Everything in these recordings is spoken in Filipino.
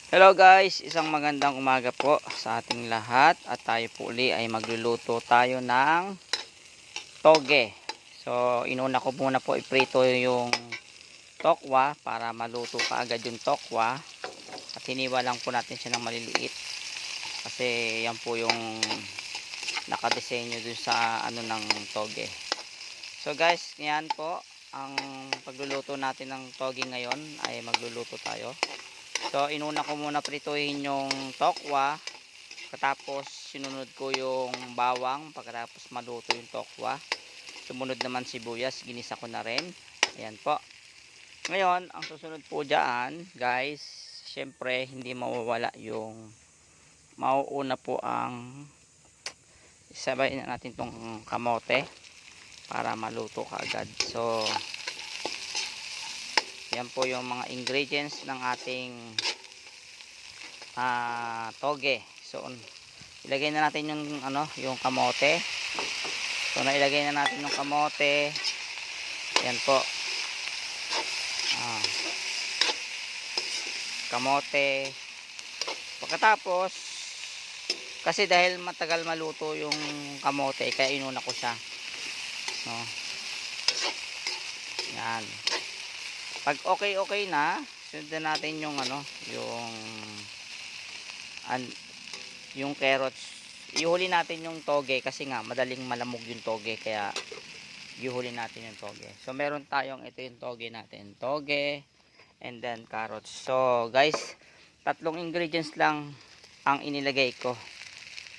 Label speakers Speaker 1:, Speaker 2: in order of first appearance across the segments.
Speaker 1: Hello guys, isang magandang umaga po sa ating lahat at tayo po uli ay magluluto tayo ng toge. So inuna ko muna po iprito yung tokwa para maluto kaagad yung tokwa at hiniwa lang po natin siya ng maliliit kasi yan po yung nakadesenyo dun sa ano ng toge. So guys, yan po ang pagluluto natin ng toge ngayon ay magluluto tayo. So inuna ko muna prituhin yung tokwa, pagkatapos sinunod ko yung bawang, pagkatapos maluto yung tokwa. Sumunod naman sibuyas, ginisa ko na rin. Ayan po. Ngayon, ang susunod po dyan, guys, syempre hindi mawawala yung mauuna po ang sabay na natin tong kamote para maluto kaagad. So yan po yung mga ingredients ng ating toge. So ilagay na natin yung yung kamote. So nailagay na natin yung kamote. Yan po. Kamote. Pagkatapos kasi dahil matagal maluto yung kamote kaya inuna ko siya. No. Yan. Pag okay na, sundan natin yung yung carrots. Ihuli natin yung toge kasi nga madaling malamog yung toge kaya ihuli natin yung toge. So meron tayong ito yung toge natin. Toge and then carrots. So guys, tatlong ingredients lang ang inilagay ko,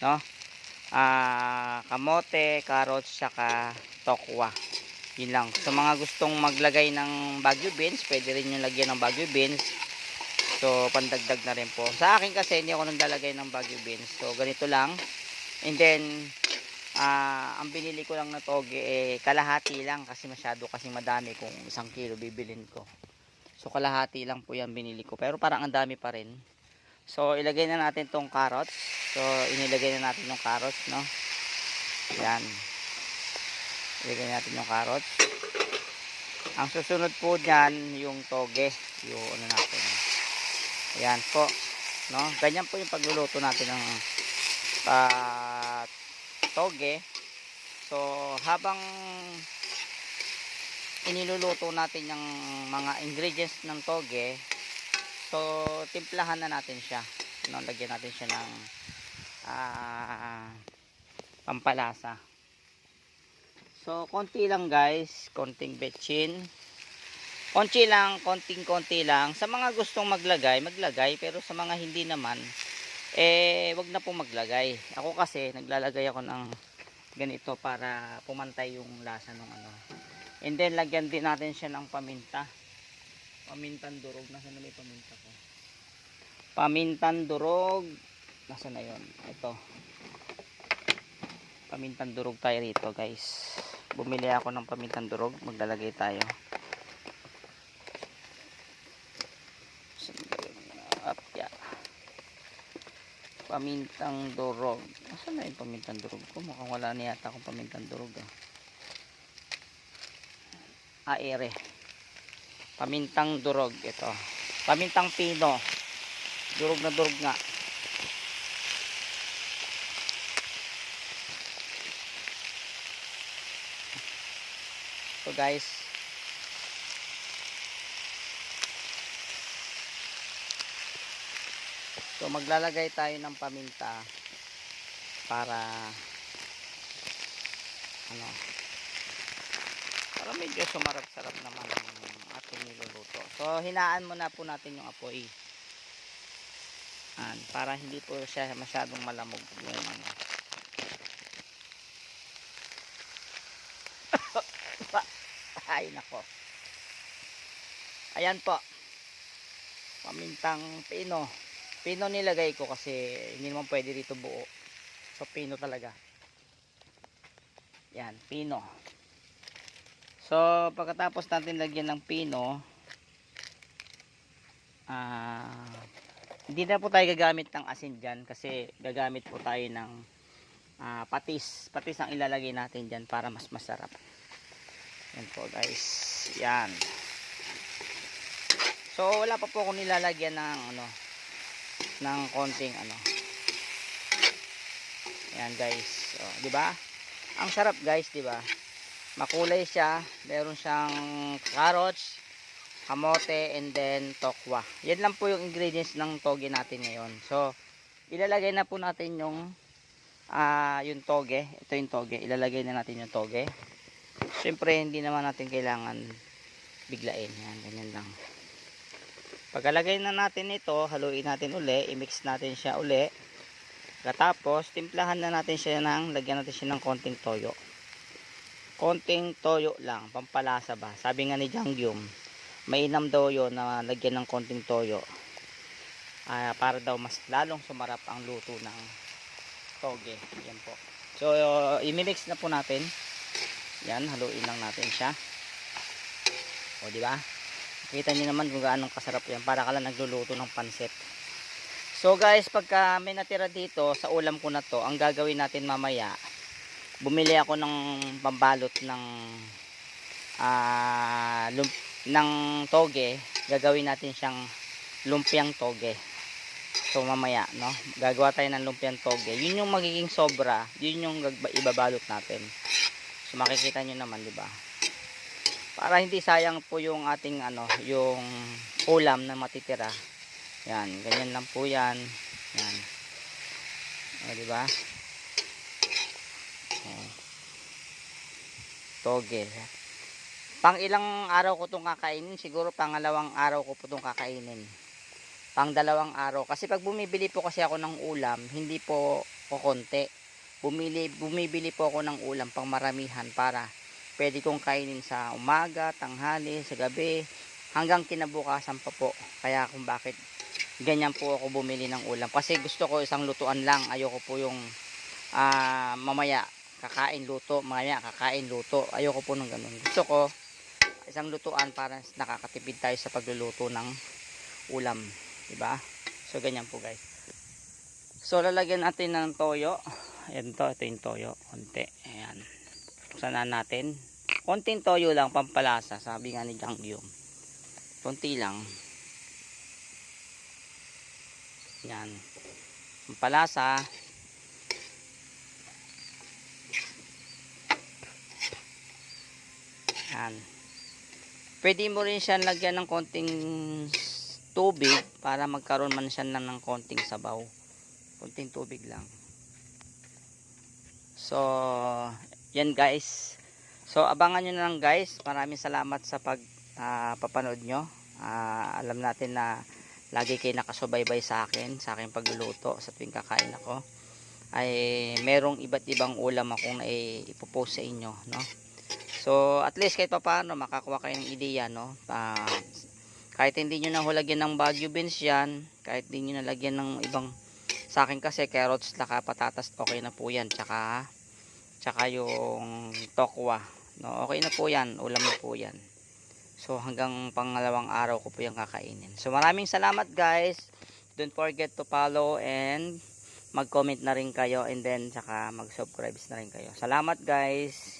Speaker 1: no? Kamote, carrots, saka tokwa. Yun lang. So mga gustong maglagay ng Baguio beans, pwede rin yung lagyan ng Baguio beans. So pandagdag na rin po. Sa akin kasi hindi ako naglalagay ng Baguio beans. So ganito lang. And then ang binili ko lang na toge kalahati lang kasi masyado kasing madami kung 1 kilo bibilin ko. So kalahati lang po yan binili ko. Pero parang ang dami pa rin. So ilagay na natin tong carrots. So inilagay na natin yung carrots, no? Yan. Ilagay natin yung carrots. Ang susunod po dyan yung toge. Yung natin. Ayan po, no? Ganyan po yung pagluluto natin ng toge. So habang iniluluto natin yung mga ingredients ng toge, so timplahan na natin siya, no? Lagyan natin siya ng pampalasa. So konti lang guys, konting betchin, konting-konti lang. Sa mga gustong maglagay, pero sa mga hindi naman, wag na po maglagay. Ako kasi naglalagay ako ng ganito para pumantay yung lasa ng And then lagyan din natin siya ng paminta. Pamintang durog, nasaan na may paminta ko? Pamintang durog, nasaan na 'yon? Ito. Pamintang durog tayo rito, guys. Bumili ako ng pamintang durog, maglalagay tayo. Pamintang durog. Nasaan na yung pamintang durog ko? Mukhang wala na yata akong pamintang durog. Ere. Pamintang durog ito. Pamintang pino. Durog na durog nga. So guys, so maglalagay tayo ng paminta para para medyo sumarap-sarap naman ang ating niluluto. So hinaan muna po natin yung apoy. Para hindi po siya masyadong malamog yung ay nako. Ayan po. Pamintang pino. Pino nilagay ko kasi hindi naman pwede dito buo. So pino talaga. Yan, pino. So pagkatapos natin lagyan ng pino, hindi na po tayo gagamit ng asin dyan kasi gagamit po tayo ng patis. Patis ang ilalagay natin dyan para mas masarap. Yan po guys. Yan. So wala pa po ako nilalagyan ng ng konting ano. Ayan guys. O, di ba? Ang sarap guys, di ba? Makulay siya. Meron siyang carrots, kamote, and then tokwa. Yan lang po yung ingredients ng toge natin ngayon. So, ilalagay na po natin yung toge. Ito yung toge. Ilalagay na natin yung toge. Siyempre, hindi naman natin kailangan biglain. Yan, ganyan lang. Pagkalagay na natin ito, haluin natin uli. I-mix natin siya uli. Katapos, timplahan na natin siya lagyan natin siya ng konting toyo. Konting toyo lang, pampalasa ba. Sabi nga ni Jangyum, mainam daw yun na lagyan ng konting toyo. Para daw mas lalong sumarap ang luto ng toge. Yan po. So, i-mix na po natin. Yan, haluin lang natin siya. O, di ba? Kita niyo naman kung gaano kasarap yan. Para ka lang nagluluto ng pansit. So guys, pagka may natira dito sa ulam ko na to, ang gagawin natin mamaya, bumili ako ng pambalot ng toge. Gagawin natin siyang lumpiang toge. So mamaya, no, gagawa tayo ng lumpiang toge. Yun yung magiging sobra, yun yung ibabalot natin. So makikita nyo naman, di ba? Para hindi sayang po yung ating yung ulam na matitira. Yan, ganyan lang po yan. Yan. O, diba? O. Toge. Pang ilang araw ko itong kakainin? Siguro pangalawang araw ko po itong kakainin. Pang dalawang araw. Kasi pag bumibili po kasi ako ng ulam, hindi po kukonti. Bumibili po ako ng ulam pang maramihan para pwede kong kainin sa umaga, tanghali, sa gabi, hanggang kinabukasan pa po. Kaya kung bakit ganyan po ako bumili ng ulam, kasi gusto ko isang lutuan lang. Ayoko po yung mamaya kakain luto, mamaya kakain luto. Ayoko po ng ganun. Gusto ko isang lutuan para nakakatipid tayo sa pagluluto ng ulam, diba? So ganyan po guys. So lalagyan natin ng toyo. Ayan to, ito yung toyo, konti. Ayan, buksan na natin. Konting toyo lang, pampalasa, sabi nga ni Jangyum. Konti lang. Yan, pampalasa. Yan, pwede mo rin siya lagyan ng konting tubig para magkaroon man siya ng konting sabaw. Konting tubig lang. So yan guys. So abangan nyo na lang guys. Maraming salamat sa papanood nyo. Alam natin na lagi kayo nakasubaybay sa akin pagluluto sa tuwing kakain ako. Ay merong iba't ibang ulam akong ipopost sa inyo, no? So at least kahit papaano makakuha kayo ng ideya, no? Kahit hindi nyo na hulagyan ng Baguio beans yan, kahit hindi nyo nalagyan ng ibang, sa akin kasi carrots, laka, patatas, okay na po yan. Tsaka yung tokwa, no? Okay na po yan, ulam na po yan. So hanggang pangalawang araw ko po yung kakainin. So maraming salamat guys. Don't forget to follow and mag-comment na rin kayo, and then saka mag-subscribe na rin kayo. Salamat guys.